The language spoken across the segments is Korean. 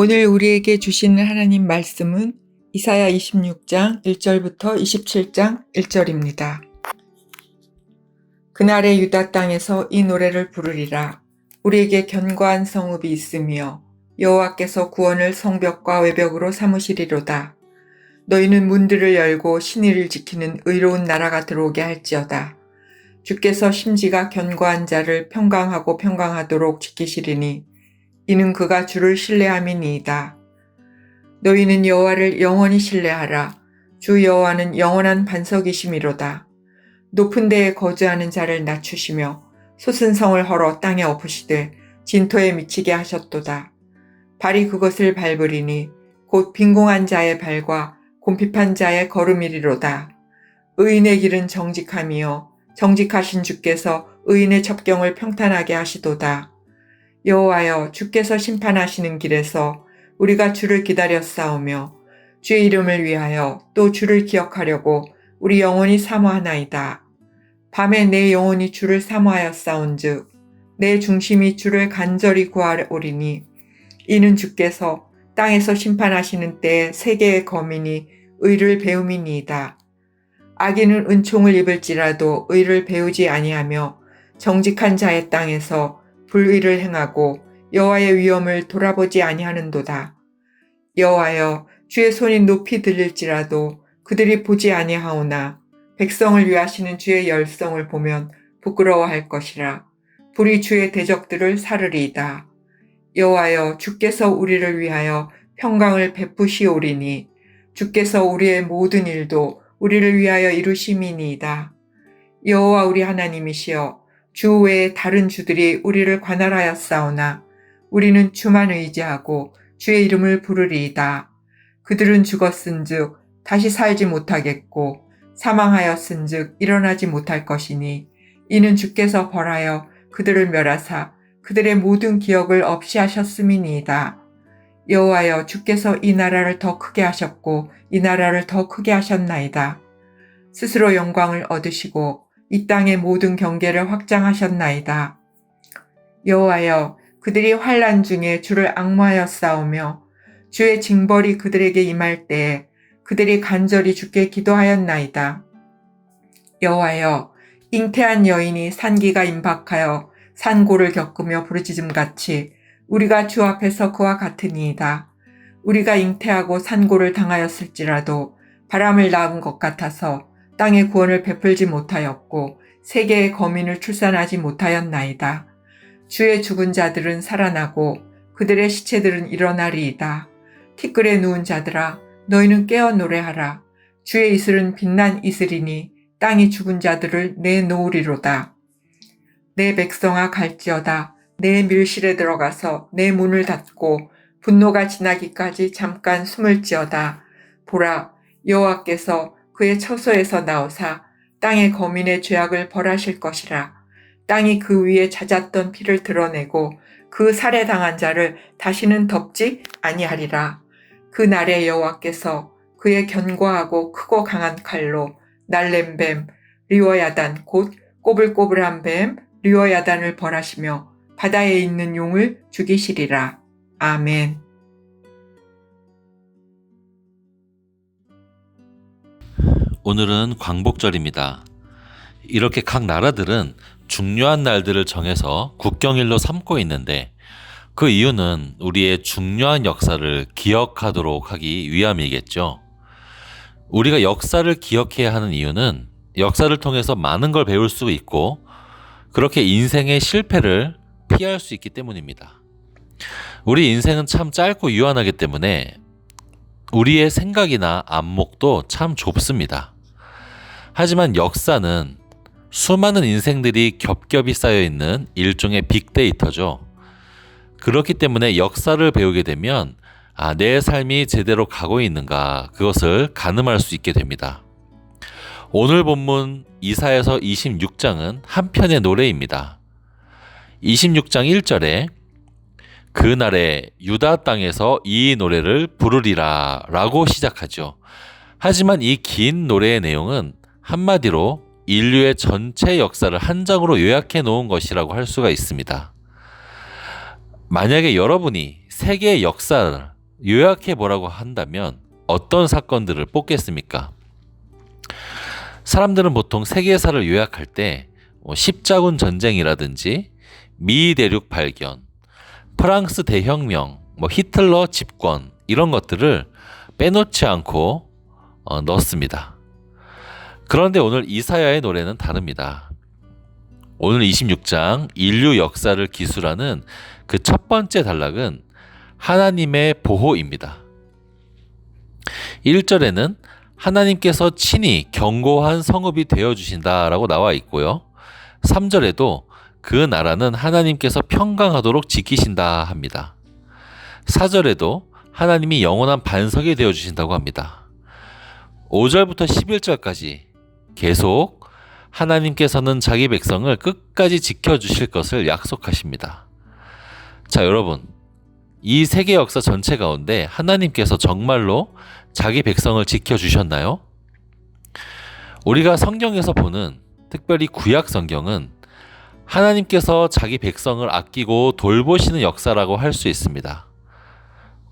오늘 우리에게 주시는 하나님 말씀은 이사야 26장 1절부터 27장 1절입니다. 그날의 유다 땅에서 이 노래를 부르리라. 우리에게 견고한 성읍이 있으며 여호와께서 구원을 성벽과 외벽으로 삼으시리로다. 너희는 문들을 열고 신의를 지키는 의로운 나라가 들어오게 할지어다. 주께서 심지가 견고한 자를 평강하고 평강하도록 지키시리니 이는 그가 주를 신뢰함이니이다. 너희는 여호와를 영원히 신뢰하라. 주 여호와는 영원한 반석이심이로다. 높은 데에 거주하는 자를 낮추시며 솟은 성을 헐어 땅에 엎으시되 진토에 미치게 하셨도다. 발이 그것을 밟으리니 곧 빈궁한 자의 발과 곰핍한 자의 걸음이리로다. 의인의 길은 정직함이요 정직하신 주께서 의인의 첩경을 평탄하게 하시도다. 여호와여, 주께서 심판하시는 길에서 우리가 주를 기다렸사오며 주의 이름을 위하여 또 주를 기억하려고 우리 영혼이 사모하나이다. 밤에 내 영혼이 주를 사모하였사온즉 내 중심이 주를 간절히 구하오리니 이는 주께서 땅에서 심판하시는 때에 세계의 거민이 의를 배움이니이다. 악인은 은총을 입을지라도 의를 배우지 아니하며 정직한 자의 땅에서 불의를 행하고 여호와의 위엄을 돌아보지 아니하는도다. 여호와여, 주의 손이 높이 들릴지라도 그들이 보지 아니하오나 백성을 위하시는 주의 열성을 보면 부끄러워할 것이라. 불이 주의 대적들을 사르리이다. 여호와여, 주께서 우리를 위하여 평강을 베푸시오리니 주께서 우리의 모든 일도 우리를 위하여 이루심이니이다. 여호와 우리 하나님이시여, 주 외에 다른 주들이 우리를 관할하였사오나 우리는 주만 의지하고 주의 이름을 부르리이다. 그들은 죽었은즉 다시 살지 못하겠고 사망하였은즉 일어나지 못할 것이니 이는 주께서 벌하여 그들을 멸하사 그들의 모든 기억을 없이 하셨음이니이다. 여호와여, 주께서 이 나라를 더 크게 하셨고 이 나라를 더 크게 하셨나이다. 스스로 영광을 얻으시고 이 땅의 모든 경계를 확장하셨나이다. 여호와여, 그들이 환난 중에 주를 앙모하였사오며 주의 징벌이 그들에게 임할 때에 그들이 간절히 주께 기도하였나이다. 여호와여, 잉태한 여인이 산기가 임박하여 산고를 겪으며 부르짖음같이 우리가 주 앞에서 그와 같으니이다. 우리가 잉태하고 산고를 당하였을지라도 바람을 낳은 것 같아서 땅의 구원을 베풀지 못하였고 세계의 거민을 출산하지 못하였나이다. 주의 죽은 자들은 살아나고 그들의 시체들은 일어나리이다. 티끌에 누운 자들아, 너희는 깨어 노래하라. 주의 이슬은 빛난 이슬이니 땅이 죽은 자들을 내놓으리로다. 내 백성아, 갈지어다. 내 밀실에 들어가서 내 문을 닫고 분노가 지나기까지 잠깐 숨을지어다. 보라, 여호와께서 그의 처소에서 나오사 땅의 거민의 죄악을 벌하실 것이라. 땅이 그 위에 잦았던 피를 드러내고 그 살해당한 자를 다시는 덮지 아니하리라. 그 날에 여호와께서 그의 견고하고 크고 강한 칼로 날렘 뱀 리워야단 곧 꼬불꼬불한 뱀 리워야단을 벌하시며 바다에 있는 용을 죽이시리라. 아멘. 오늘은 광복절입니다. 이렇게 각 나라들은 중요한 날들을 정해서 국경일로 삼고 있는데 그 이유는 우리의 중요한 역사를 기억하도록 하기 위함이겠죠. 우리가 역사를 기억해야 하는 이유는 역사를 통해서 많은 걸 배울 수 있고 그렇게 인생의 실패를 피할 수 있기 때문입니다. 우리 인생은 참 짧고 유한하기 때문에 우리의 생각이나 안목도 참 좁습니다. 하지만 역사는 수많은 인생들이 겹겹이 쌓여있는 일종의 빅데이터죠. 그렇기 때문에 역사를 배우게 되면 내 삶이 제대로 가고 있는가 그것을 가늠할 수 있게 됩니다. 오늘 본문 이사야서 26장은 한 편의 노래입니다. 26장 1절에 그날에 유다 땅에서 이 노래를 부르리라 라고 시작하죠. 하지만 이 긴 노래의 내용은 한마디로 인류의 전체 역사를 한 장으로 요약해 놓은 것이라고 할 수가 있습니다. 만약에 여러분이 세계의 역사를 요약해 보라고 한다면 어떤 사건들을 뽑겠습니까? 사람들은 보통 세계사를 요약할 때 십자군 전쟁이라든지 미 대륙 발견, 프랑스 대혁명, 히틀러 집권 이런 것들을 빼놓지 않고 넣습니다. 그런데 오늘 이사야의 노래는 다릅니다. 오늘 26장 인류 역사를 기술하는 그 첫 번째 단락은 하나님의 보호입니다. 1절에는 하나님께서 친히 견고한 성읍이 되어주신다라고 나와 있고요. 3절에도 그 나라는 하나님께서 평강하도록 지키신다 합니다. 4절에도 하나님이 영원한 반석이 되어주신다고 합니다. 5절부터 11절까지 계속 하나님께서는 자기 백성을 끝까지 지켜주실 것을 약속하십니다. 자, 여러분, 이 세계 역사 전체 가운데 하나님께서 정말로 자기 백성을 지켜주셨나요? 우리가 성경에서 보는, 특별히 구약 성경은 하나님께서 자기 백성을 아끼고 돌보시는 역사라고 할 수 있습니다.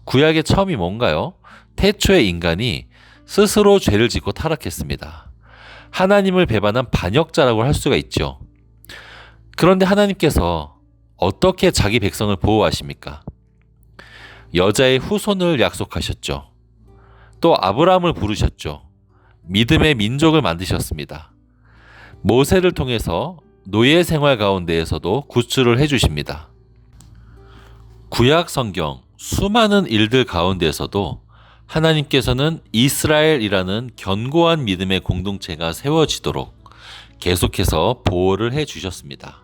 구약의 처음이 뭔가요? 태초의 인간이 스스로 죄를 짓고 타락했습니다. 하나님을 배반한 반역자라고 할 수가 있죠. 그런데 하나님께서 어떻게 자기 백성을 보호하십니까? 여자의 후손을 약속하셨죠. 또 아브라함을 부르셨죠. 믿음의 민족을 만드셨습니다. 모세를 통해서 노예 생활 가운데에서도 구출을 해주십니다. 구약 성경 수많은 일들 가운데에서도 하나님께서는 이스라엘이라는 견고한 믿음의 공동체가 세워지도록 계속해서 보호를 해주셨습니다.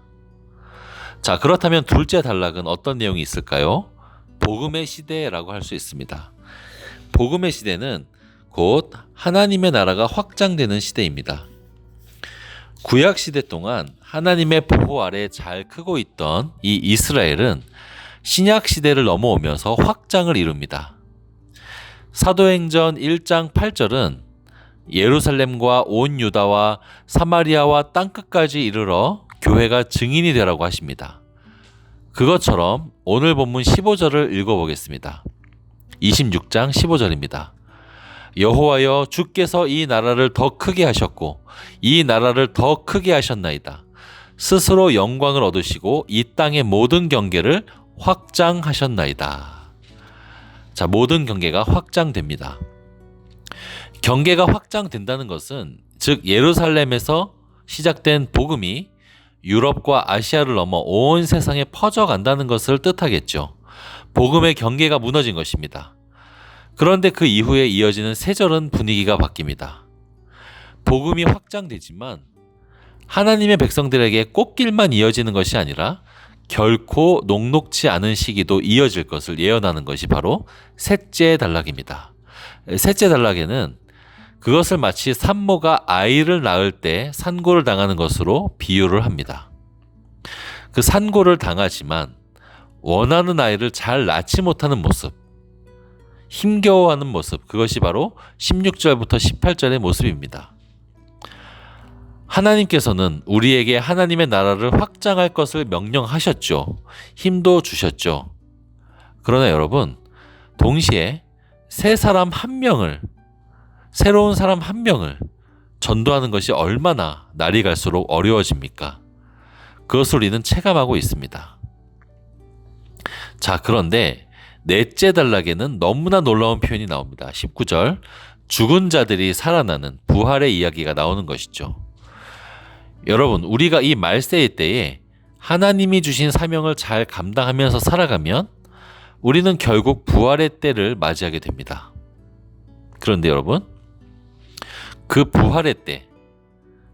자, 그렇다면 둘째 단락은 어떤 내용이 있을까요? 복음의 시대라고 할 수 있습니다. 복음의 시대는 곧 하나님의 나라가 확장되는 시대입니다. 구약 시대 동안 하나님의 보호 아래 잘 크고 있던 이 이스라엘은 신약 시대를 넘어오면서 확장을 이룹니다. 사도행전 1장 8절은 예루살렘과 온 유다와 사마리아와 땅끝까지 이르러 교회가 증인이 되라고 하십니다. 그것처럼 오늘 본문 15절을 읽어보겠습니다. 26장 15절입니다. 여호와여 주께서 이 나라를 더 크게 하셨고 이 나라를 더 크게 하셨나이다. 스스로 영광을 얻으시고 이 땅의 모든 경계를 확장하셨나이다. 자, 모든 경계가 확장됩니다. 경계가 확장된다는 것은 즉 예루살렘에서 시작된 복음이 유럽과 아시아를 넘어 온 세상에 퍼져간다는 것을 뜻하겠죠. 복음의 경계가 무너진 것입니다. 그런데 그 이후에 이어지는 세 절은 분위기가 바뀝니다. 복음이 확장되지만 하나님의 백성들에게 꽃길만 이어지는 것이 아니라 결코 녹록지 않은 시기도 이어질 것을 예언하는 것이 바로 셋째 단락입니다. 셋째 단락에는 그것을 마치 산모가 아이를 낳을 때 산고를 당하는 것으로 비유를 합니다. 그 산고를 당하지만 원하는 아이를 잘 낳지 못하는 모습, 힘겨워하는 모습, 그것이 바로 16절부터 18절의 모습입니다. 하나님께서는 우리에게 하나님의 나라를 확장할 것을 명령하셨죠. 힘도 주셨죠. 그러나 여러분, 동시에 새로운 사람 한 명을 전도하는 것이 얼마나 날이 갈수록 어려워집니까? 그것을 우리는 체감하고 있습니다. 자, 그런데 넷째 단락에는 너무나 놀라운 표현이 나옵니다. 19절, 죽은 자들이 살아나는 부활의 이야기가 나오는 것이죠. 여러분, 우리가 이 말세의 때에 하나님이 주신 사명을 잘 감당하면서 살아가면 우리는 결국 부활의 때를 맞이하게 됩니다. 그런데 여러분, 그 부활의 때,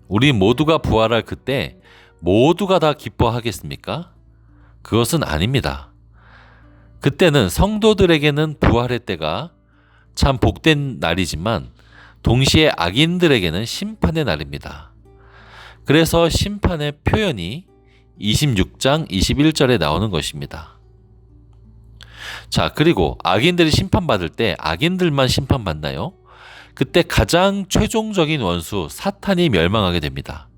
우리 모두가 부활할 그때 모두가 다 기뻐하겠습니까? 그것은 아닙니다. 그때는 성도들에게는 부활의 때가 참 복된 날이지만 동시에 악인들에게는 심판의 날입니다. 그래서 심판의 표현이 26장 21절에 나오는 것입니다. 자, 그리고 악인들이 심판받을 때 악인들만 심판받나요? 그때 가장 최종적인 원수 사탄이 멸망하게 됩니다.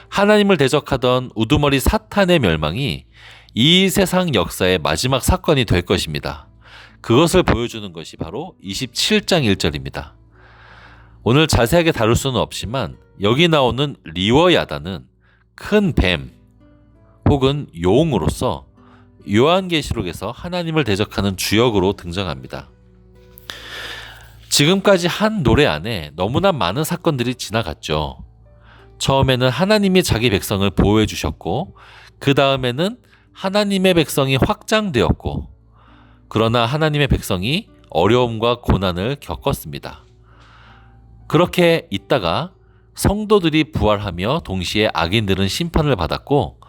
하나님을 대적하던 우두머리 사탄의 멸망이 이 세상 역사의 마지막 사건이 될 것입니다. 그것을 보여주는 것이 바로 27장 1절입니다. 오늘 자세하게 다룰 수는 없지만 여기 나오는 리워야다는 큰 뱀 혹은 용으로서 요한계시록에서 하나님을 대적하는 주역으로 등장합니다. 지금까지 한 노래 안에 너무나 많은 사건들이 지나갔죠. 처음에는 하나님이 자기 백성을 보호해 주셨고 그 다음에는 하나님의 백성이 확장되었고 그러나 하나님의 백성이 어려움과 고난을 겪었습니다. 그렇게 있다가 성도들이 부활하며 동시에 악인들은 심판을 받았고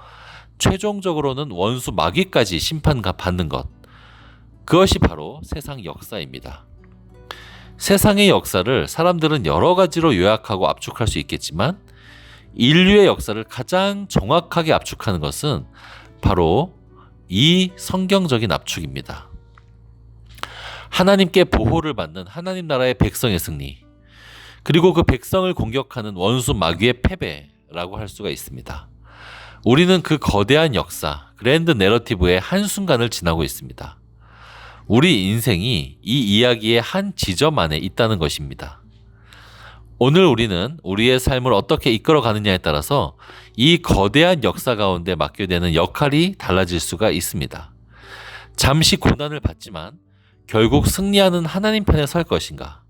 최종적으로는 원수 마귀까지 심판받는 것, 그것이 바로 세상 역사입니다. 세상의 역사를 사람들은 여러 가지로 요약하고 압축할 수 있겠지만 인류의 역사를 가장 정확하게 압축하는 것은 바로 이 성경적인 압축입니다. 하나님께 보호를 받는 하나님 나라의 백성의 승리, 그리고 그 백성을 공격하는 원수 마귀의 패배라고 할 수가 있습니다. 우리는 그 거대한 역사, 그랜드 내러티브의 한순간을 지나고 있습니다. 우리 인생이 이 이야기의 한 지점 안에 있다는 것입니다. 오늘 우리는 우리의 삶을 어떻게 이끌어가느냐에 따라서 이 거대한 역사 가운데 맡게 되는 역할이 달라질 수가 있습니다. 잠시 고난을 받지만 결국 승리하는 하나님 편에 설 것인가?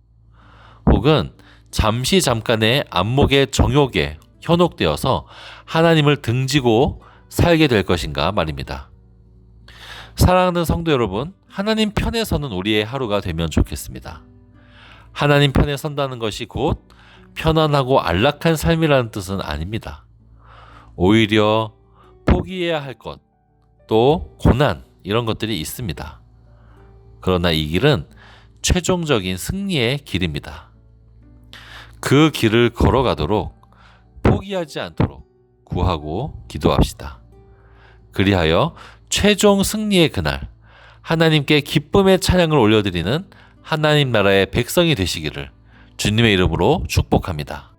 혹은 잠깐의 안목의 정욕에 현혹되어서 하나님을 등지고 살게 될 것인가 말입니다. 사랑하는 성도 여러분, 하나님 편에 서는 우리의 하루가 되면 좋겠습니다. 하나님 편에 선다는 것이 곧 편안하고 안락한 삶이라는 뜻은 아닙니다. 오히려 포기해야 할 것, 또 고난, 이런 것들이 있습니다. 그러나 이 길은 최종적인 승리의 길입니다. 그 길을 걸어가도록 포기하지 않도록 구하고 기도합시다. 그리하여 최종 승리의 그날 하나님께 기쁨의 찬양을 올려드리는 하나님 나라의 백성이 되시기를 주님의 이름으로 축복합니다.